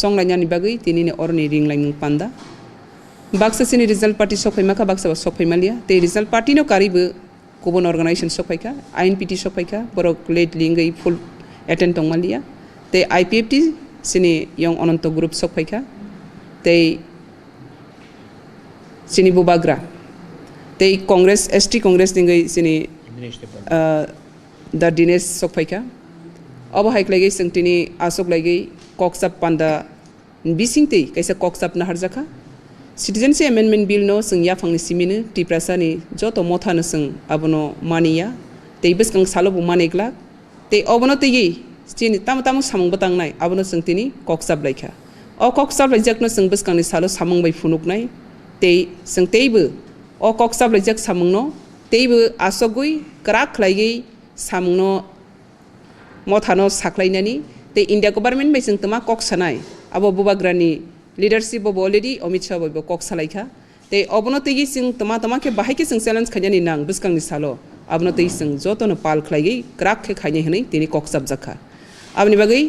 संलायनायनि बागै दिनैनि अरनि रिंलायमुं पान्दा बाक्सा सिनि रिजल्ट पार्टी सफैमाखा बाक्सा सफैमालिया ते रिजल्ट पार्टी नो कारिबो गुबुन अर्गानाइजेशन सफैखा आईएनपीटी सफैखा बरक लेट लिंगै फुल एटेन्ड तंमालिया ते आईपीएफटी सिनि यंग अनंत ग्रुप सफैखा ते सिनि बुबाग्रा ते कांग्रेस एसटी कांग्रेस लिंगै सिनि दा दिनेश सफैखा अब हाइक्लाइगै संतिनि आसोक लाइगै कक्साप पान्दा बिसिंतै कैसा कक्साप नाहारजाखा सिटिजेनशिप एमेंडमेंट बिल नो जों याफांनि सिमिनो टिप्रासानि जत मथानो जों आबनो मानिया ते बिसकां सालोबो मानेग्ला ते अबनो तैयै सिनि ताम ताम सामंग बतांनाय आबनो जों तिनि कक्साप लाइखा अ कक्साप लाइजाकनो जों बिसकांनि सालो सामंग बाय फुनुकनाय ते जों तेबो अ कक्साप लाइजाक सामंगनो तेबो आसगै क्राक लाइगै सामंगनो मथानो साख्लायनानि ते इंडिया गवर्नमेंट बाय जों तमा कक्सानाय आबो बुबाग्रानि लीडरशिप अब ऑलरेडी अमित शाह बो कक सालायखा ते अबनो तैयै जों तमा तमा के बाहायके जों चैलेंज खायनानि नां बिसकांनि सालो अबनो तै जों जतनो पाल खलायगै क्राक के खायने हनै तिनि कक्साप जाखा आबनि बागै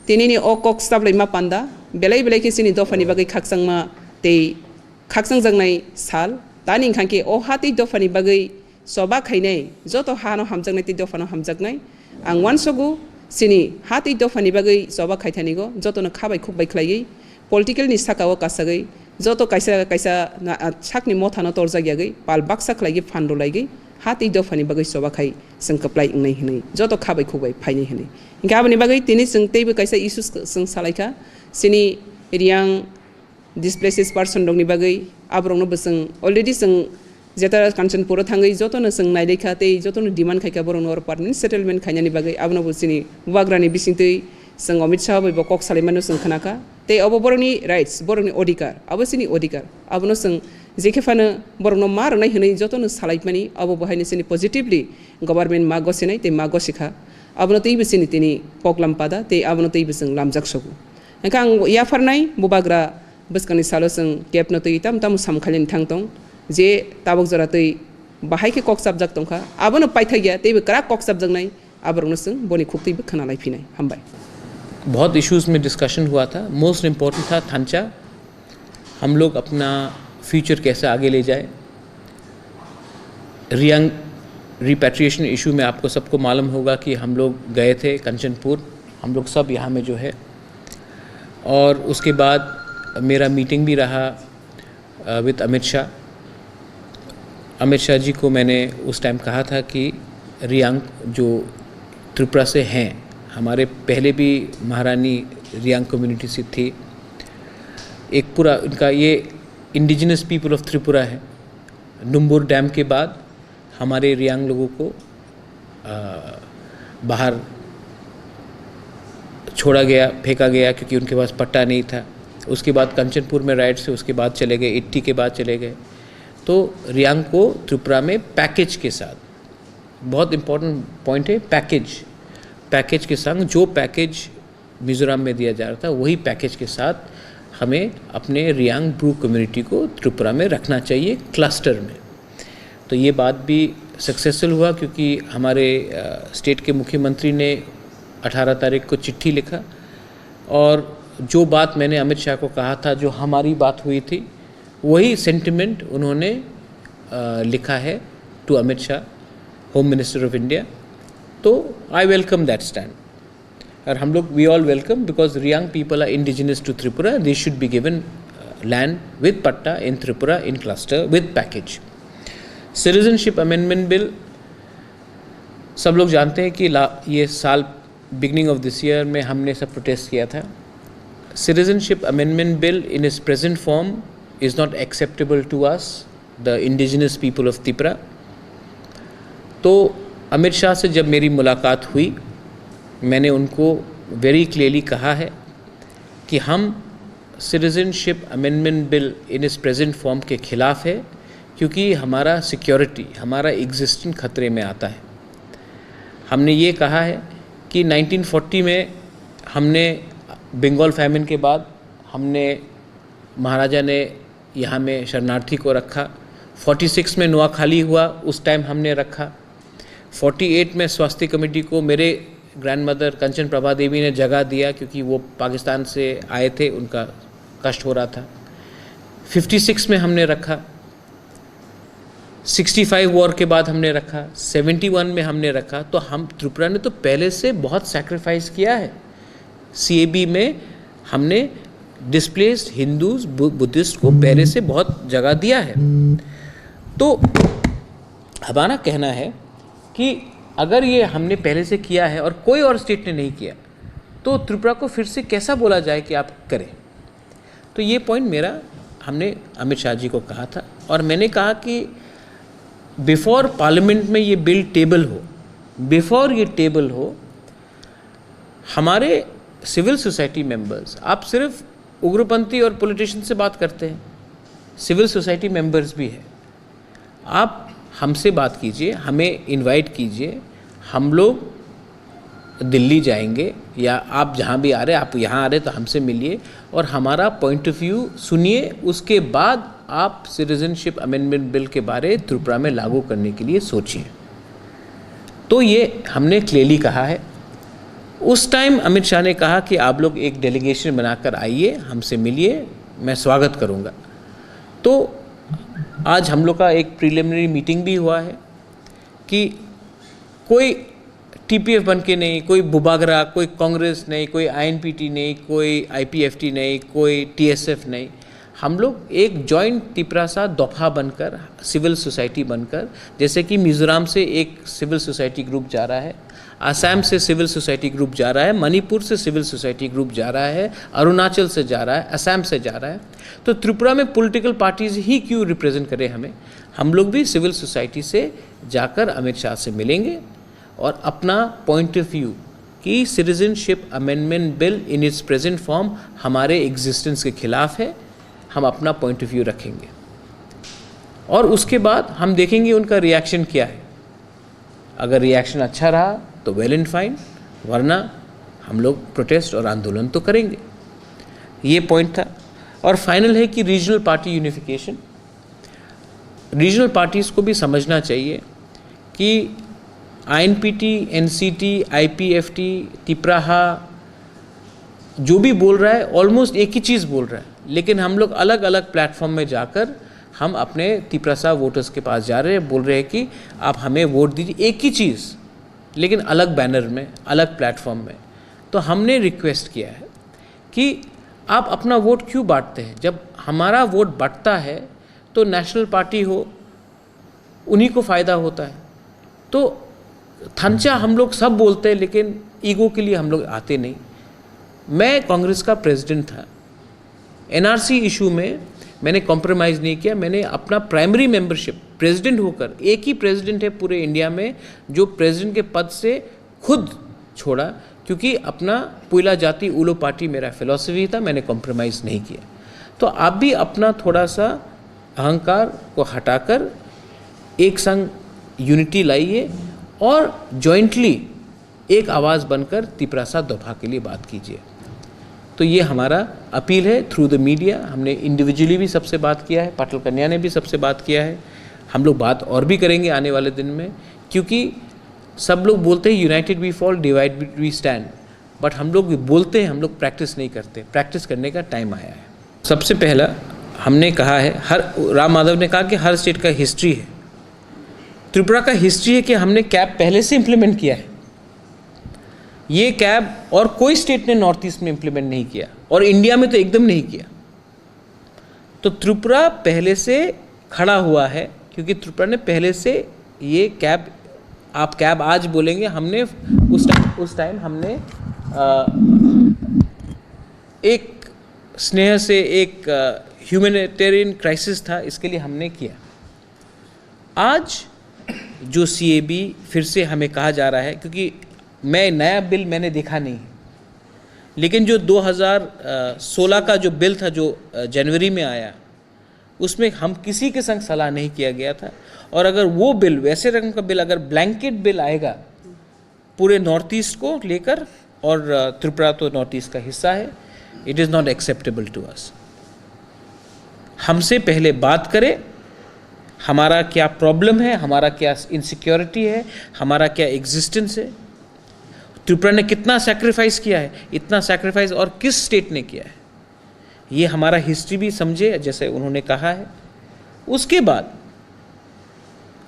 तिनिनि अ कक्साप लाइमा पान्दा बेलाय बेलाय के सिनि दफानि बागै खाकसांमा ते खाकसां जांनाय साल तानि खांके अ हाति दफानि बागै सबा खायनाय जत हानो हामजांनाय ति दफानो हामजागनाय आं वानसगु सिनि हाति दफानि बागै सबा खायथानिगो जतनो खाबाय खुबाय खलायै पॉलिटिकल नि साकाओ कासागै जत कैसा कैसा साकनि मथानो तोरजागियागै पाल बाक्सा खलायगै फान्डो लायगै हाति दफानि बागै सबा खाय जों कप्लाय इंनाय हनै जत खाबाय खुबाय फायनाय हनै गाबनि बागै तिनि जों तेबो कैसा इश्यूज जों सालायखा सिनि रियां डिसप्लेसेस पर्सन दंनि बागै आब्रंनो जों अलरेडी जों जेता कांचनपुर थाङै जतनो जों नायलेखा ते जतनो डिमान्ड खायखा बरनो पार्मानेंट सेटलमेंट खायनानि बागै आबनो सिनि वाग्रानि बिसिंतै जों अमित शाह बो कक सालायमानो जों खोनाखा ते अब बरनि राइट्स बरनि अधिकार अब सिनि अधिकार आबनो जों जेखेफानो बरनो मा रनाय हनै जतनो सालायमानि अब बहायनो सिनि पजिटिवली गवर्नमेंट मा गसिनाय ते मा गसिखा आबनो तैबो सिनि तिनि पगलाम पादा ते आबनो तैबो जों लामजाक सगु एका या फारनाय बुबाग्रा बिसकानि सालो जों केपनो तै ताम ताम सामखालिन थांतों जे ताबक जरा तै बाहायके कक्साप जाक तंखा आबनो पाइथागिया तेबो क्राक कक्साप जंनाय आबरनो जों बनि खुक्तैबो खोनालायफिनाय हामबाय बहुत इश्यूज़ में डिस्कशन हुआ था। मोस्ट इम्पोर्टेंट था थांचा, हम लोग अपना फ्यूचर कैसे आगे ले जाए। रियांग रिपैट्रिएशन इशू में आपको सबको मालूम होगा कि हम लोग गए थे कंचनपुर, हम लोग सब यहाँ में जो है, और उसके बाद मेरा मीटिंग भी रहा विद अमित शाह। अमित शाह जी को मैंने उस टाइम कहा था कि रियांग जो त्रिपुरा से हैं, हमारे पहले भी महारानी रियांग कम्युनिटी से थी, एक पूरा उनका ये इंडिजिनस पीपल ऑफ त्रिपुरा है। नुम्बुर डैम के बाद हमारे रियांग लोगों को बाहर छोड़ा गया, फेंका गया क्योंकि उनके पास पट्टा नहीं था। उसके बाद कंचनपुर में राइट से उसके बाद चले गए, 80 के बाद चले गए। तो रियांग को त्रिपुरा में पैकेज के साथ, बहुत इम्पोर्टेंट पॉइंट है पैकेज के संग जो पैकेज मिज़ोरम में दिया जा रहा था वही पैकेज के साथ हमें अपने रियांग ब्रू कम्युनिटी को त्रिपुरा में रखना चाहिए क्लस्टर में। तो ये बात भी सक्सेसफुल हुआ क्योंकि हमारे स्टेट के मुख्यमंत्री ने 18 तारीख को चिट्ठी लिखा और जो बात मैंने अमित शाह को कहा था, जो हमारी बात हुई थी, वही सेंटिमेंट उन्होंने लिखा है to Amit Shah, home minister of India. तो आई वेलकम दैट स्टैंड, और हम लोग we all welcome because Reang people are indigenous to Tripura, they should be given land with patta in Tripura in cluster with package. Citizenship amendment bill सब लोग जानते हैं कि ये साल बिगनिंग ऑफ दिस ईयर में हमने सब प्रोटेस्ट किया था। Citizenship amendment bill in its present form is not acceptable to us the indigenous people of Tripura. तो अमित शाह से जब मेरी मुलाकात हुई, मैंने उनको वेरी क्लियरली कहा है कि हम सिटीजनशिप अमेंडमेंट बिल इन इस प्रेजेंट फॉर्म के ख़िलाफ़ है क्योंकि हमारा सिक्योरिटी, हमारा एग्जिस्टेंस खतरे में आता है। हमने ये कहा है कि 1940 में हमने बंगाल फैमिन के बाद हमने महाराजा ने यहाँ में शरणार्थी को रखा। 46 में नोआखाली हुआ, उस टाइम हमने रखा। 48 में स्वास्थ्य कमेटी को मेरे ग्रैंड मदर कंचन प्रभा देवी ने जगह दिया, क्योंकि वो पाकिस्तान से आए थे, उनका कष्ट हो रहा था। 56 में हमने रखा, 65 वॉर के बाद हमने रखा, 71 में हमने रखा। तो हम त्रिपुरा ने तो पहले से बहुत सैक्रिफाइस किया है। CAB में हमने डिस्प्लेस्ड हिंदूज बुद्धिस्ट को पहले से बहुत जगह दिया है। तो हमारा कहना है कि अगर ये हमने पहले से किया है और कोई और स्टेट ने नहीं किया, तो त्रिपुरा को फिर से कैसा बोला जाए कि आप करें। तो ये पॉइंट मेरा, हमने अमित शाह जी को कहा था, और मैंने कहा कि बिफोर पार्लियामेंट में ये बिल टेबल हो, बिफोर ये टेबल हो, हमारे सिविल सोसाइटी मेंबर्स, आप सिर्फ उग्रपंथी और पॉलिटिशियन से बात करते हैं, सिविल सोसाइटी मेंबर्स भी है, आप हमसे बात कीजिए, हमें इनवाइट कीजिए, हम लोग दिल्ली जाएंगे या आप जहाँ भी आ रहे, आप यहाँ आ रहे तो हमसे मिलिए और हमारा पॉइंट ऑफ व्यू सुनिए। उसके बाद आप सिटीजनशिप अमेंडमेंट बिल के बारे त्रिपुरा में लागू करने के लिए सोचिए। तो ये हमने क्लियरली कहा है। उस टाइम अमित शाह ने कहा कि आप लोग एक डेलीगेशन बनाकर आइए, हमसे मिलिए, मैं स्वागत करूँगा। तो आज हम लोग का एक प्रीलिमिनरी मीटिंग भी हुआ है कि कोई TPF बन के नहीं, कोई बुबागरा, कोई कांग्रेस नहीं, कोई INPT नहीं, कोई IPFT नहीं, कोई TSF नहीं, हम लोग एक जॉइंट तिपरासा दफा बनकर, सिविल सोसाइटी बनकर, जैसे कि मिज़ोरम से एक सिविल सोसाइटी ग्रुप जा रहा है, आसाम से सिविल सोसाइटी ग्रुप जा रहा है, मणिपुर से सिविल सोसाइटी ग्रुप जा रहा है, अरुणाचल से जा रहा है, असम से जा रहा है। तो त्रिपुरा में पॉलिटिकल पार्टीज़ ही क्यों रिप्रेजेंट करें हमें, हम लोग भी सिविल सोसाइटी से जाकर अमित शाह से मिलेंगे और अपना पॉइंट ऑफ व्यू कि citizenship amendment bill in its present form हमारे एग्जिस्टेंस के खिलाफ है, हम अपना पॉइंट ऑफ व्यू रखेंगे और उसके बाद हम देखेंगे उनका रिएक्शन क्या है। अगर रिएक्शन अच्छा रहा तो वेल एंड फाइन, वरना हम लोग प्रोटेस्ट और आंदोलन तो करेंगे। ये पॉइंट था। और फाइनल है कि regional party unification, regional parties को भी समझना चाहिए कि INPT, NCT, IPFT, तिपराहा जो भी बोल रहा है ऑलमोस्ट एक ही चीज़ बोल रहा है, लेकिन हम लोग अलग अलग प्लेटफॉर्म में जाकर हम अपने तिपरासा वोटर्स के पास जा रहे हैं, बोल रहे हैं कि आप हमें वोट दीजिए, एक ही चीज़ लेकिन अलग बैनर में, अलग प्लेटफॉर्म में। तो हमने रिक्वेस्ट किया है कि आप अपना वोट क्यों बांटते हैं। जब हमारा वोट बढ़ता है तो नेशनल पार्टी हो, उन्हीं को फ़ायदा होता है। तो थंचा हम लोग सब बोलते हैं, लेकिन ईगो के लिए हम लोग आते नहीं। मैं कांग्रेस का प्रेसिडेंट था, NRC इशू में मैंने कॉम्प्रोमाइज़ नहीं किया। मैंने अपना प्राइमरी मेंबरशिप, प्रेसिडेंट होकर, एक ही प्रेसिडेंट है पूरे इंडिया में जो प्रेसिडेंट के पद से खुद छोड़ा, क्योंकि अपना पुइला जाति उलो पार्टी मेरा फिलॉसफी था, मैंने कॉम्प्रोमाइज़ नहीं किया। तो आप भी अपना थोड़ा सा अहंकार को हटाकर एक संग यूनिटी लाइए और जॉइंटली एक आवाज़ बनकर तिपरासा दफा के लिए बात कीजिए। तो ये हमारा अपील है थ्रू द मीडिया। हमने इंडिविजुअली भी सबसे बात किया है, पाटिल कन्या ने भी सबसे बात किया है, हम लोग बात और भी करेंगे आने वाले दिन में, क्योंकि सब लोग बोलते हैं united we fall, divide we stand, but हम लोग बोलते हैं, हम लोग प्रैक्टिस नहीं करते। प्रैक्टिस करने का टाइम आया है। सबसे पहला हमने कहा है, राम माधव ने कहा कि हर स्टेट का हिस्ट्री है। त्रिपुरा का हिस्ट्री है कि हमने कैब पहले से इम्प्लीमेंट किया है। ये कैब और कोई स्टेट ने नॉर्थ ईस्ट में इम्प्लीमेंट नहीं किया, और इंडिया में तो एकदम नहीं किया। तो त्रिपुरा पहले से खड़ा हुआ है, क्योंकि त्रिपुरा ने पहले से ये कैब, आप कैब आज बोलेंगे, हमने उस टाइम हमने एक स्नेह से, एक ह्यूमैनिटेरियन क्राइसिस था, इसके लिए हमने किया। आज जो CAB फिर से हमें कहा जा रहा है, क्योंकि मैं नया बिल मैंने देखा नहीं, लेकिन जो 2016 का जो बिल था, जो जनवरी में आया, उसमें हम किसी के संग सलाह नहीं किया गया था। और अगर वो बिल, वैसे रकम का बिल, अगर ब्लैंकेट बिल आएगा पूरे नॉर्थ ईस्ट को लेकर, और त्रिपुरा तो नॉर्थ ईस्ट का हिस्सा है, it is not acceptable to us. हमसे पहले बात करें, हमारा क्या प्रॉब्लम है, हमारा क्या इनसिक्योरिटी है, हमारा क्या एग्जिस्टेंस है। त्रिपुरा ने कितना सैक्रिफाइस किया है, इतना सैक्रिफाइस और किस स्टेट ने किया है, ये हमारा हिस्ट्री भी समझे जैसे उन्होंने कहा है। उसके बाद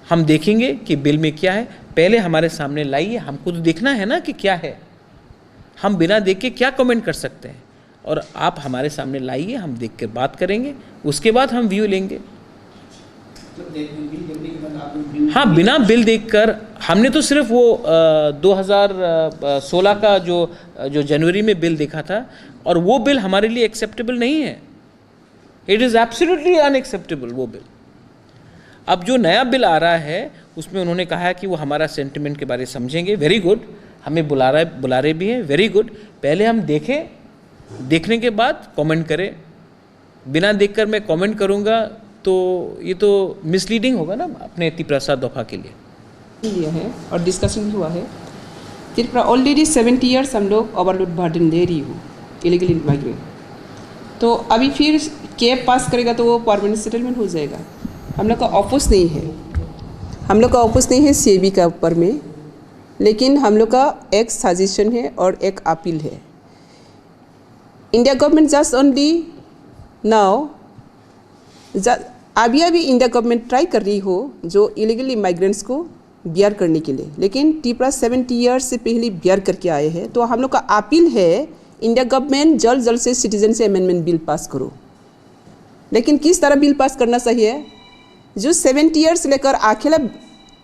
हम देखेंगे कि बिल में क्या है। पहले हमारे सामने लाइए, हमको तो देखना है ना कि क्या है। हम बिना देख के क्या कमेंट कर सकते हैं, और आप हमारे सामने लाइए, हम देख कर बात करेंगे, उसके बाद हम व्यू लेंगे। हाँ, बिना बिल देखकर हमने तो सिर्फ वो 2016 का जो जनवरी में बिल देखा था, और वो बिल हमारे लिए एक्सेप्टेबल नहीं है। इट इज़ एब्सोल्युटली अनएक्सेप्टेबल वो बिल। अब जो नया बिल आ रहा है उसमें उन्होंने कहा है कि वो हमारा सेंटिमेंट के बारे में समझेंगे। वेरी गुड, हमें बुला रहे भी हैं, वेरी गुड। पहले हम देखें, देखने के बाद कमेंट करें। बिना देखकर मैं कमेंट करूंगा तो ये तो मिसलीडिंग होगा ना अपने त्रिपुरा दफा के लिए। लिया है और डिस्कशन भी हुआ है। त्रिपुरा ऑलरेडी 70 ईयर्स हम लोग ओवरलोड बर्डन ले रही हूँ इलीगल इमाइग्रेंट, तो अभी फिर कैब पास करेगा तो वो परमानेंट सेटलमेंट हो जाएगा। हम लोग का ऑपोज नहीं है, हम लोग का ऑपोज नहीं है CAB का ऊपर में, लेकिन हम लोग का एक सजेशन है और एक अपील है। India government just only now अभी इंडिया गवर्नमेंट ट्राई कर रही हो जो इलीगल इमाइग्रेंट्स को बियर करने के लिए, लेकिन त्रिपुरा 70 ईयर्स से पहले बियर करके आए हैं। तो हम लोग का अपील है इंडिया गवर्नमेंट जल्द से सिटीजन से अमेंडमेंट बिल पास करो। लेकिन किस तरह बिल पास करना चाहिए? जो 70 ईयर्स लेकर अकेला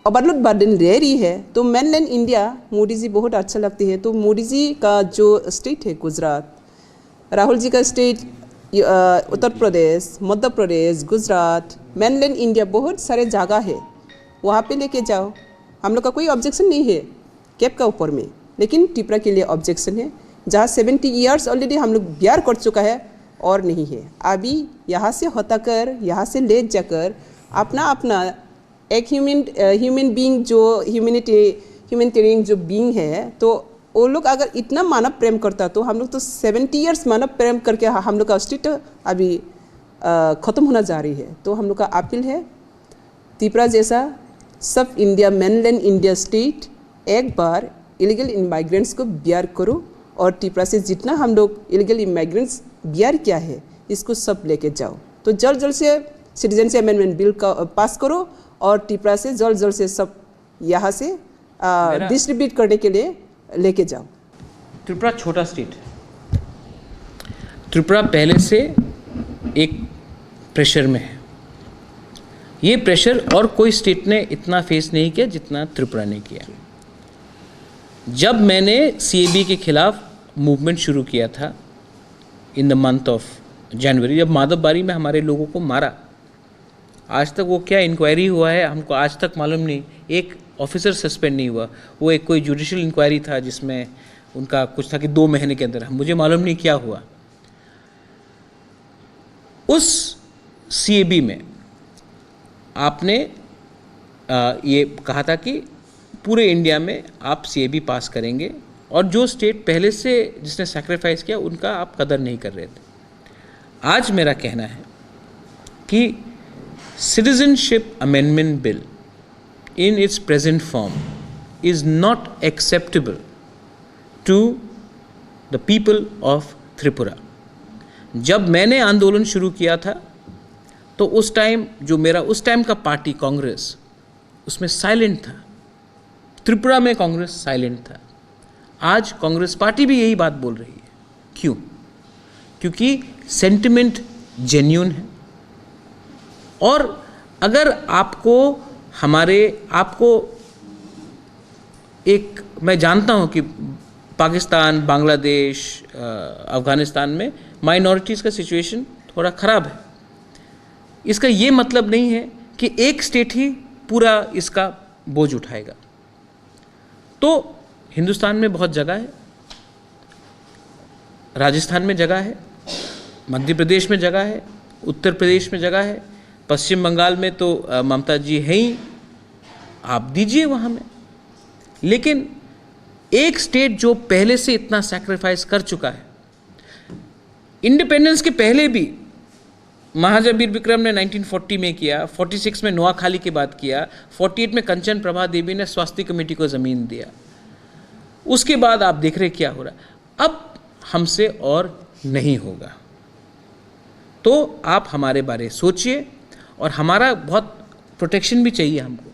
ओवरलोड बर्डन ले रही है, तो मेनलैंड इंडिया मोदी जी बहुत अच्छा लगती है। तो मोदी जी का जो स्टेट है गुजरात, राहुल जी का state Uttar Pradesh, Madhya Pradesh, Gujarat, mainland India बहुत सारे जगह है, वहाँ पे लेके जाओ। हम लोग का कोई ऑब्जेक्शन नहीं है कैब का ऊपर में, लेकिन त्रिपुरा के लिए ऑब्जेक्शन है जहाँ 70 ईयर्स ऑलरेडी हम लोग बियर कर चुका है और नहीं है। अभी यहाँ से होता कर यहाँ से ले जाकर अपना अपना एक ह्यूमन बीइंग जो ह्यूमैनिटेरियन जो बीइंग है, तो वो लोग अगर इतना मानव प्रेम करता तो हम लोग तो 70 ईयर्स मानव प्रेम करके हम लोग का स्टेट अभी ख़त्म होना जा रही है। तो हम लोग का अपील है त्रिपुरा जैसा सब इंडिया मेनलैंड इंडिया स्टेट एक बार इलीगल इमाइग्रेंट्स को बियर करो, और त्रिपुरा से जितना हम लोग इलीगल इमाइग्रेंट्स बियर किया है इसको सब लेके जाओ। तो जल्द से सिटीजन से अमेंडमेंट बिल का पास करो, और त्रिपुरा से जल्द से सब यहाँ से डिस्ट्रीब्यूट करने के लिए लेके जाओ। त्रिपुरा छोटा स्टेट है, त्रिपुरा पहले से एक प्रेशर में है। ये प्रेशर और कोई स्टेट ने इतना फेस नहीं किया जितना त्रिपुरा ने किया। जब मैंने CAB के खिलाफ मूवमेंट शुरू किया था in the month of January, जब माधवबारी में हमारे लोगों को मारा, आज तक वो क्या इंक्वायरी हुआ है हमको आज तक मालूम नहीं। एक ऑफिसर सस्पेंड नहीं हुआ, वो एक कोई जुडिशियल इंक्वायरी था जिसमें उनका कुछ था कि 2 महीने के अंदर, मुझे मालूम नहीं क्या हुआ। उस CAB में आपने ये कहा था कि पूरे इंडिया में आप CAB पास करेंगे, और जो स्टेट पहले से जिसने सैक्रिफाइस किया उनका आप कदर नहीं कर रहे थे। आज मेरा कहना है कि citizenship amendment bill in its present form is not acceptable to the people of Tripura. जब मैंने आंदोलन शुरू किया था तो उस टाइम जो मेरा उस टाइम का पार्टी कांग्रेस उसमें साइलेंट था, त्रिपुरा में कांग्रेस साइलेंट था। आज कांग्रेस पार्टी भी यही बात बोल रही है। क्यों? क्योंकि सेंटिमेंट जेन्युइन है, और अगर आपको एक मैं जानता हूँ कि पाकिस्तान, बांग्लादेश, अफ़गानिस्तान में माइनॉरिटीज़ का सिचुएशन थोड़ा ख़राब है। इसका ये मतलब नहीं है कि एक स्टेट ही पूरा इसका बोझ उठाएगा। तो हिंदुस्तान में बहुत जगह है, राजस्थान में जगह है, मध्य प्रदेश में जगह है, उत्तर प्रदेश में जगह है, पश्चिम बंगाल में तो ममता जी हैं ही, आप दीजिए वहाँ में। लेकिन एक स्टेट जो पहले से इतना सैक्रिफाइस कर चुका है, इंडिपेंडेंस के पहले भी महाराजा वीर विक्रम ने 1940 में किया, 46 में नोआखाली की बात किया, 48 में कंचन प्रभा देवी ने स्वास्थ्य कमेटी को ज़मीन दिया। उसके बाद आप देख रहे क्या हो रहा है। अब हमसे और नहीं होगा, तो आप हमारे बारे सोचिए, और हमारा बहुत प्रोटेक्शन भी चाहिए हमको।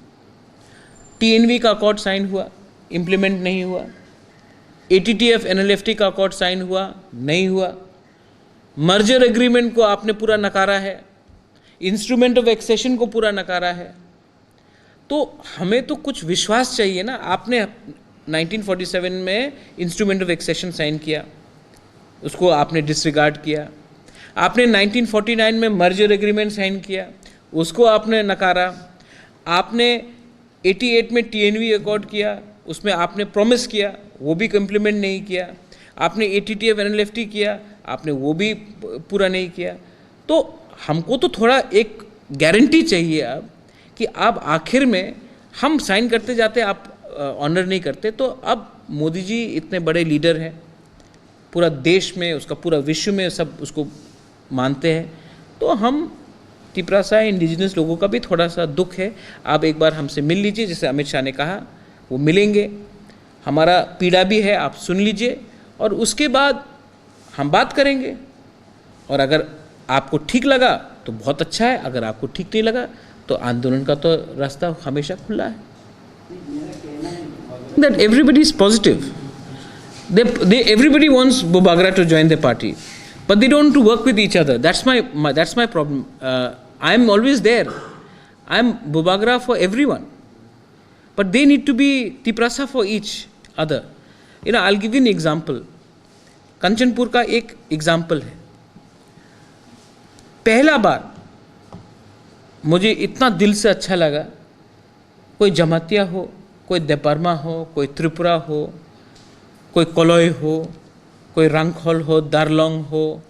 TNV का अकॉर्ड साइन हुआ, इम्प्लीमेंट नहीं हुआ। ATTF NLFT का अकॉर्ड साइन हुआ, नहीं हुआ। मर्जर एग्रीमेंट को आपने पूरा नकारा है, इंस्ट्रूमेंट ऑफ एक्सेशन को पूरा नकारा है। तो हमें तो कुछ विश्वास चाहिए ना। आपने 1947 में इंस्ट्रूमेंट ऑफ एक्सेशन साइन किया, उसको आपने डिसरिगार्ड किया। आपने 1949 में मर्जर एग्रीमेंट साइन किया, उसको आपने नकारा। आपने 88 में TNV अकॉर्ड किया, उसमें आपने प्रॉमिस किया, वो भी इम्प्लीमेंट नहीं किया। आपने ATTF NLFT किया, आपने वो भी पूरा नहीं किया। तो हमको तो थोड़ा एक गारंटी चाहिए अब कि अब आखिर में हम साइन करते जाते, आप ऑनर नहीं करते। तो अब मोदी जी इतने बड़े लीडर हैं, पूरा देश में, उसका पूरा विश्व में सब उसको मानते हैं। तो हम तिपरासा इंडिजिनस लोगों का भी थोड़ा सा दुख है। आप एक बार हमसे मिल लीजिए, जैसे अमित शाह ने कहा, वो मिलेंगे। हमारा पीड़ा भी है, आप सुन लीजिए, और उसके बाद हम बात करेंगे। और अगर आपको ठीक लगा तो बहुत अच्छा है, अगर आपको ठीक नहीं लगा तो आंदोलन का तो रास्ता हमेशा खुला है। That everybody is positive. Everybody wants Bobagra to join the party, but they don't want to work with each other. That's my problem. I am always there. I am Bobagra for everyone, but they need to be Tiprasa for each other. I'll give you an example. Kanchanpur का एक example है। पहला बार मुझे इतना दिल से अच्छा लगा, कोई जमातिया हो, कोई देपरमा हो, कोई त्रिपुरा हो, कोई कलोई हो, कोई रंगखोल हो, दारलोंग हो,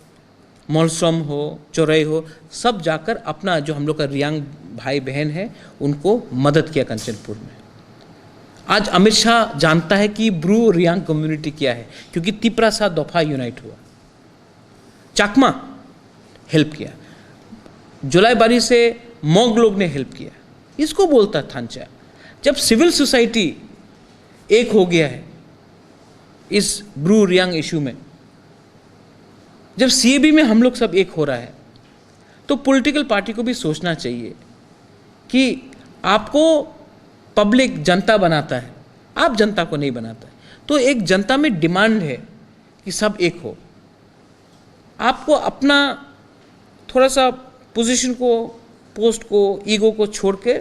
मोलसोम हो, चोरई हो, सब जाकर अपना जो हम लोग का रियांग भाई बहन है उनको मदद किया कंचनपुर में। आज अमित शाह जानता है कि ब्रू रियांग कम्युनिटी क्या है, क्योंकि तिपरासा दफा यूनाइट हुआ। चाकमा हेल्प किया, जुलाईबारी से मोग लोग ने हेल्प किया। इसको बोलता थानचा। जब सिविल सोसाइटी एक हो गया है इस ब्रू रियांग इशू में, जब CAB में हम लोग सब एक हो रहा है, तो पॉलिटिकल पार्टी को भी सोचना चाहिए कि आपको पब्लिक जनता बनाता है, आप जनता को नहीं बनाता है। तो एक जनता में डिमांड है कि सब एक हो। आपको अपना थोड़ा सा पोजीशन को, पोस्ट को, ईगो को छोड़ के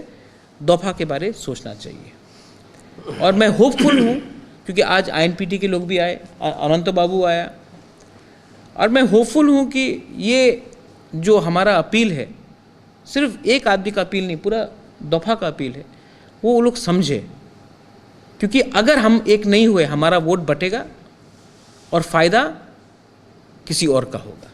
दफा के बारे सोचना चाहिए। और मैं होपफुल हूँ, क्योंकि आज INPT के लोग भी आए, अनंत बाबू आया, और मैं होपफुल हूँ कि ये जो हमारा अपील है, सिर्फ एक आदमी का अपील नहीं, पूरा दफा का अपील है, वो लोग समझे। क्योंकि अगर हम एक नहीं हुए, हमारा वोट बटेगा और फायदा किसी और का होगा।